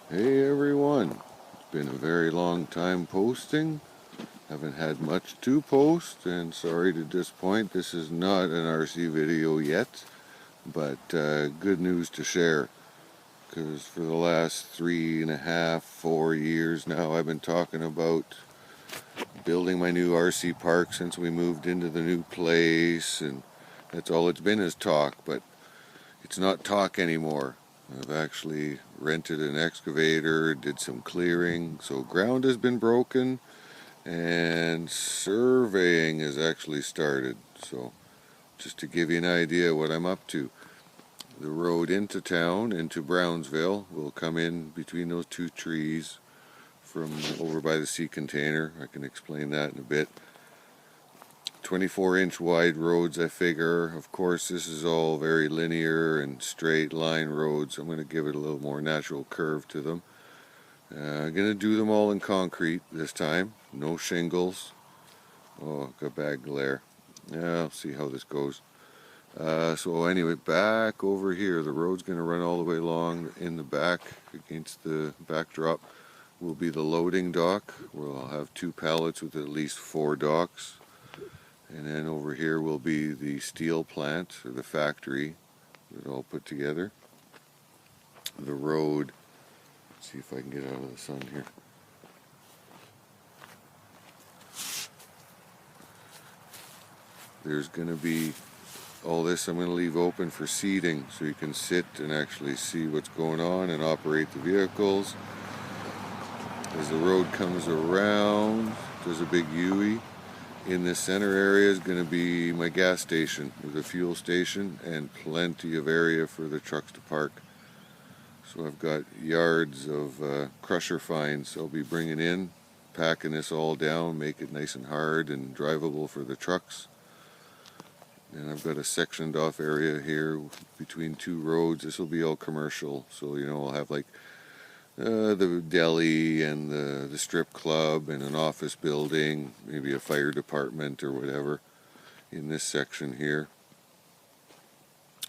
Hey everyone, it's been a very long time posting. Haven't had much to post, and sorry to disappoint, this is not an RC video yet, but good news to share. Because for the last 3.5, 4 years now, I've been talking about building my new RC park since we moved into the new place, and that's all it's been is talk, but it's not talk anymore. I've actually rented an excavator, did some clearing, so ground has been broken and surveying has actually started. So just to give you an idea what I'm up to, the road into town, into Brownsville, will come in between those two trees from over by the sea container. I can explain that in a bit. 24-inch wide roads, I figure. Of course, this is all very linear and straight line roads. I'm going to give it a little more natural curve to them. I'm going to do them all in concrete this time. No shingles. Oh, got bad glare. Yeah, I'll see how this goes. So anyway, back over here, the road's going to run all the way along. In the back, against the backdrop, will be the loading dock, where I'll have 2 pallets with at least 4 docks. And then over here will be the steel plant, or the factory, that I'll put together. The road, let's see if I can get out of the sun here. There's going to be all this I'm going to leave open for seating, so you can sit and actually see what's going on and operate the vehicles. As the road comes around, there's a big U-ey. In the center area is going to be my gas station with a fuel station and plenty of area for the trucks to park. So I've got yards of crusher fines I'll be bringing in, packing this all down, make it nice and hard and drivable for the trucks. And I've got a sectioned off area here between 2 roads. This will be all commercial, so I'll have like the deli and the strip club and an office building, maybe a fire department or whatever in this section here.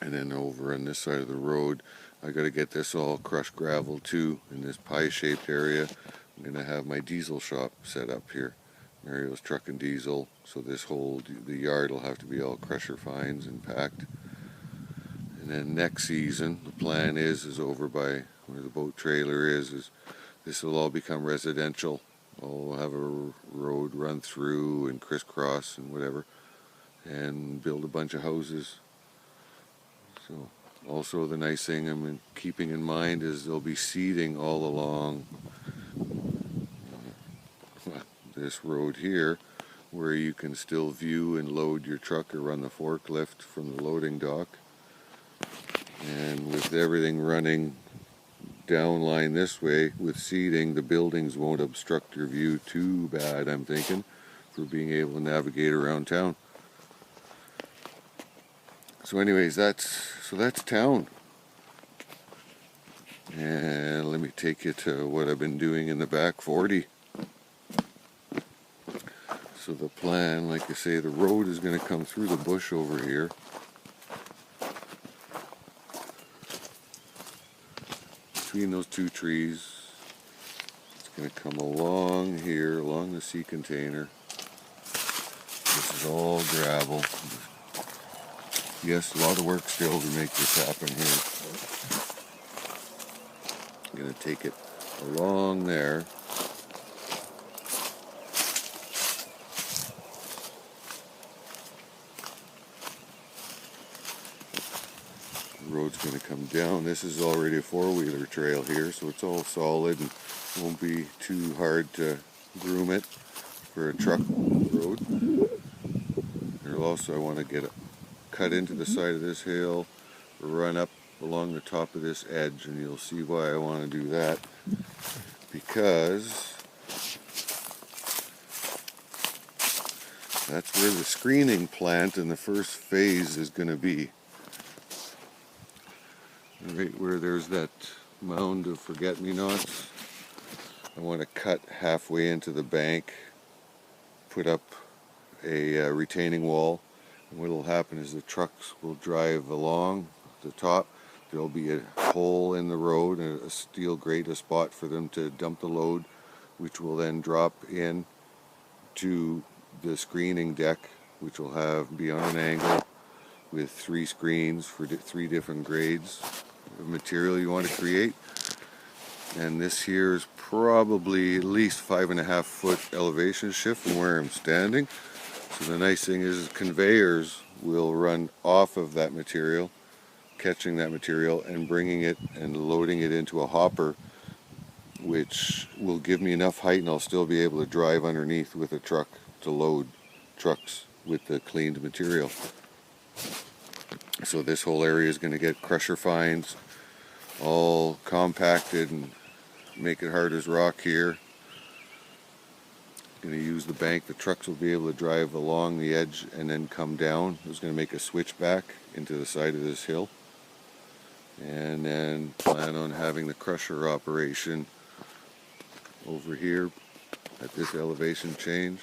And then over on this side of the road, I got to get this all crushed gravel too. In this pie-shaped area, I'm going to have my diesel shop set up here. Mario's Truck and Diesel, so this whole the yard will have to be all crusher fines and packed. And then next season, the plan is over by where the boat trailer is this will all become residential. I'll have a road run through and crisscross and whatever, and build a bunch of houses. So also the nice thing I'm keeping in mind is there'll be seating all along this road here, where you can still view and load your truck or run the forklift from the loading dock. And with everything running downline this way with seating, the buildings won't obstruct your view too bad, I'm thinking, for being able to navigate around town. So anyways, that's town. And let me take you to what I've been doing in the back 40. So the plan, like I say, the road is going to come through the bush over here. Between those 2 trees. It's going to come along here, along the sea container. This is all gravel. Yes, a lot of work still to make this happen here. I'm going to take it along there. The road's going to come down. This is already a 4-wheeler trail here, so it's all solid and won't be too hard to groom it for a truck road. There'll also, I want to get it cut into the side of this hill, run up along the top of this edge, and you'll see why I want to do that. Because that's where the screening plant in the first phase is going to be. Right where there's that mound of forget-me-nots, I want to cut halfway into the bank, put up a retaining wall, and what will happen is the trucks will drive along the top. there'll be a hole in the road and a steel grate, a spot for them to dump the load, which will then drop in to the screening deck, which will be on an angle with 3 screens for 3 different grades of material you want to create. And this here is probably at least 5.5 foot elevation shift from where I'm standing. So the nice thing is conveyors will run off of that material, catching that material and bringing it and loading it into a hopper, which will give me enough height, and I'll still be able to drive underneath with a truck to load trucks with the cleaned material. So this whole area is going to get crusher fines, all compacted and make it hard as rock here. Going to use the bank. The trucks will be able to drive along the edge and then come down. I was going to make a switchback into the side of this hill, and then plan on having the crusher operation over here at this elevation change.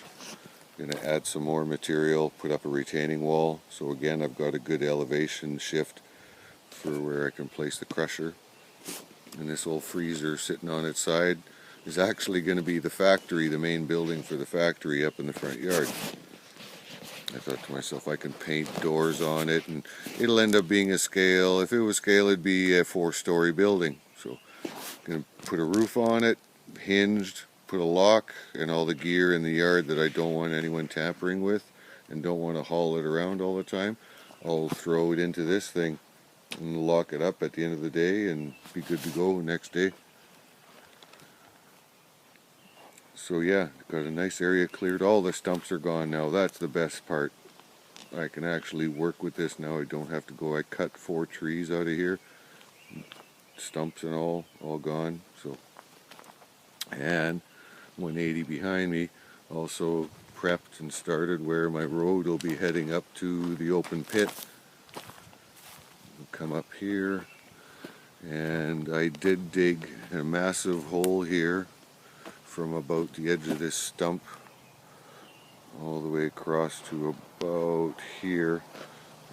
Going to add some more material, put up a retaining wall. So again, I've got a good elevation shift for where I can place the crusher. And this old freezer sitting on its side is actually going to be the factory, the main building for the factory up in the front yard. I thought to myself, I can paint doors on it and it'll end up being a scale. If it was scale, it'd be a 4-story building. So I'm going to put a roof on it, hinged, put a lock, and all the gear in the yard that I don't want anyone tampering with and don't want to haul it around all the time. I'll throw it into this thing and lock it up at the end of the day and be good to go next day. So yeah, got a nice area cleared. All the stumps are gone now. That's the best part. I can actually work with this now. I don't have to go. I cut 4 trees out of here, stumps and all gone. So, and 180 behind me, also prepped and started where my road will be heading up to the open pit. We'll come up here, and I did dig a massive hole here from about the edge of this stump all the way across to about here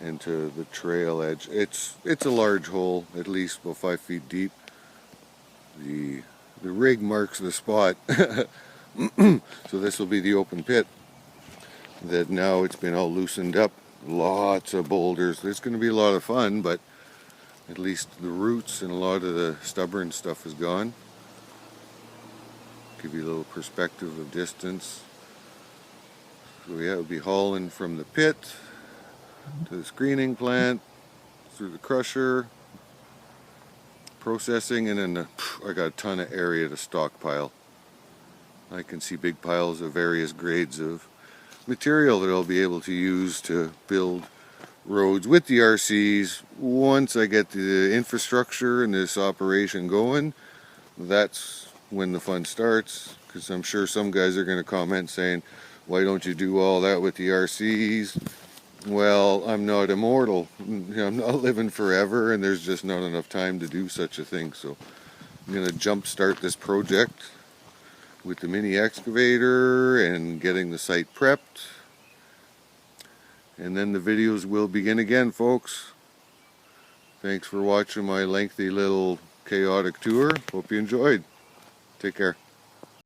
and to the trail edge. It's a large hole, at least about 5 feet deep. The rig marks the spot. So this will be the open pit that now it's been all loosened up. Lots of boulders. It's going to be a lot of fun, but at least the roots and a lot of the stubborn stuff is gone. Give you a little perspective of distance. So yeah, we'll be hauling from the pit to the screening plant, through the crusher, processing, and then I got a ton of area to stockpile. I can see big piles of various grades of material that I'll be able to use to build roads with the RCs. Once I get the infrastructure and this operation going, that's when the fun starts, because I'm sure some guys are going to comment saying, why don't you do all that with the RCs? Well, I'm not immortal. I'm not living forever, and there's just not enough time to do such a thing. So I'm going to jumpstart this project with the mini excavator and getting the site prepped. And then the videos will begin again, folks. Thanks for watching my lengthy little chaotic tour. Hope you enjoyed. Take care.